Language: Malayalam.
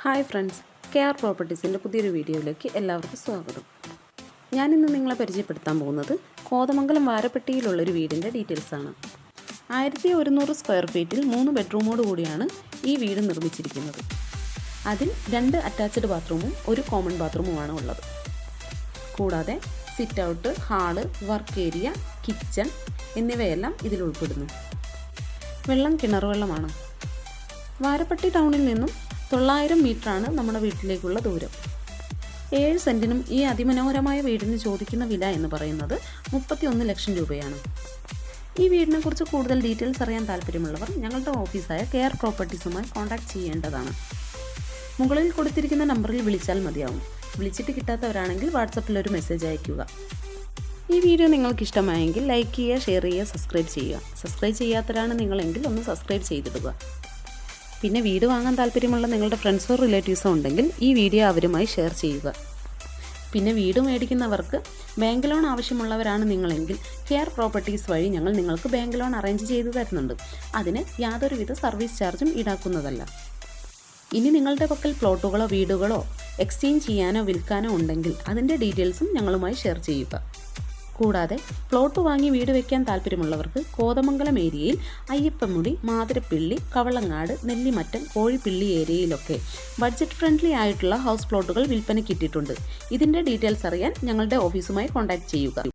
ഹായ് ഫ്രണ്ട്സ്, കെയർ പ്രോപ്പർട്ടീസിൻ്റെ പുതിയൊരു വീഡിയോയിലേക്ക് എല്ലാവർക്കും സ്വാഗതം. ഞാനിന്ന് നിങ്ങളെ പരിചയപ്പെടുത്താൻ പോകുന്നത് കോതമംഗലം വാരപ്പെട്ടിയിലുള്ളൊരു വീടിൻ്റെ ഡീറ്റെയിൽസാണ്. 1100 സ്ക്വയർ ഫീറ്റിൽ 3 ബെഡ്റൂമോട് കൂടിയാണ് ഈ വീട് നിർമ്മിച്ചിരിക്കുന്നത്. അതിൽ 2 അറ്റാച്ച്ഡ് ബാത്റൂമും 1 കോമൺ ബാത്റൂമുമാണ് ഉള്ളത്. കൂടാതെ sit out, hall, work area, kitchen എന്നിവയെല്ലാം ഇതിൽ ഉൾപ്പെടുന്നു. വെള്ളം കിണർ വെള്ളമാണ്. വാരപ്പെട്ടി ടൗണിൽ നിന്നും 900 മീറ്ററാണ് നമ്മുടെ വീട്ടിലേക്കുള്ള ദൂരം. 7 സെൻറ്റിനും ഈ അതിമനോഹരമായ വീടിന് ചോദിക്കുന്ന വില എന്ന് പറയുന്നത് 31 ലക്ഷം രൂപയാണ്. ഈ വീടിനെക്കുറിച്ച് കൂടുതൽ ഡീറ്റെയിൽസ് അറിയാൻ താല്പര്യമുള്ളവർ ഞങ്ങളുടെ ഓഫീസായ കെയർ പ്രോപ്പർട്ടീസുമായി കോൺടാക്ട് ചെയ്യേണ്ടതാണ്. മുകളിൽ കൊടുത്തിരിക്കുന്ന നമ്പറിൽ വിളിച്ചാൽ മതിയാവും. വിളിച്ചിട്ട് കിട്ടാത്തവരാണെങ്കിൽ വാട്സപ്പിൽ ഒരു മെസ്സേജ് അയയ്ക്കുക. ഈ വീഡിയോ നിങ്ങൾക്ക് ഇഷ്ടമായെങ്കിൽ ലൈക്ക് ചെയ്യുക, ഷെയർ ചെയ്യുക, സബ്സ്ക്രൈബ് ചെയ്യുക. സബ്സ്ക്രൈബ് ചെയ്യാത്തവരാണ് നിങ്ങളെങ്കിൽ ഒന്ന് സബ്സ്ക്രൈബ് ചെയ്തിടുക. പിന്നെ വീട് വാങ്ങാൻ താല്പര്യമുള്ള നിങ്ങളുടെ ഫ്രണ്ട്സോ റിലേറ്റീവ്സോ ഉണ്ടെങ്കിൽ ഈ വീഡിയോ അവരുമായി ഷെയർ ചെയ്യുക. പിന്നെ വീട് മേടിക്കുന്നവർക്ക് ബാങ്ക് ലോൺ ആവശ്യമുള്ളവരാണ് നിങ്ങളെങ്കിൽ കെയർ പ്രോപ്പർട്ടീസ് വഴി ഞങ്ങൾ നിങ്ങൾക്ക് ബാങ്ക് ലോൺ അറേഞ്ച് ചെയ്തു തരുന്നുണ്ട്. അതിന് യാതൊരുവിധ സർവീസ് ചാർജും ഈടാക്കുന്നതല്ല. ഇനി നിങ്ങളുടെ പക്കൽ പ്ലോട്ടുകളോ വീടുകളോ എക്സ്ചേഞ്ച് ചെയ്യാനോ വിൽക്കാനോ ഉണ്ടെങ്കിൽ അതിൻ്റെ ഡീറ്റെയിൽസും ഞങ്ങളുമായി ഷെയർ ചെയ്യുക. കൂടാതെ പ്ലോട്ട് വാങ്ങി വീട് വയ്ക്കാൻ താല്പര്യമുള്ളവർക്ക് കോതമംഗലം ഏരിയയിൽ അയ്യപ്പമുടി, മാതിരപ്പിള്ളി, കവളങ്ങാട്, നെല്ലിമറ്റം, കോഴിപ്പിള്ളി ഏരിയയിലൊക്കെ ബഡ്ജറ്റ് ഫ്രണ്ട്ലി ആയിട്ടുള്ള ഹൗസ് പ്ലോട്ടുകൾ വിൽപ്പനയ്ക്ക് ഇട്ടിട്ടുണ്ട്. ഇതിൻ്റെ ഡീറ്റെയിൽസ് അറിയാൻ ഞങ്ങളുടെ ഓഫീസുമായി കോൺടാക്ട് ചെയ്യുക.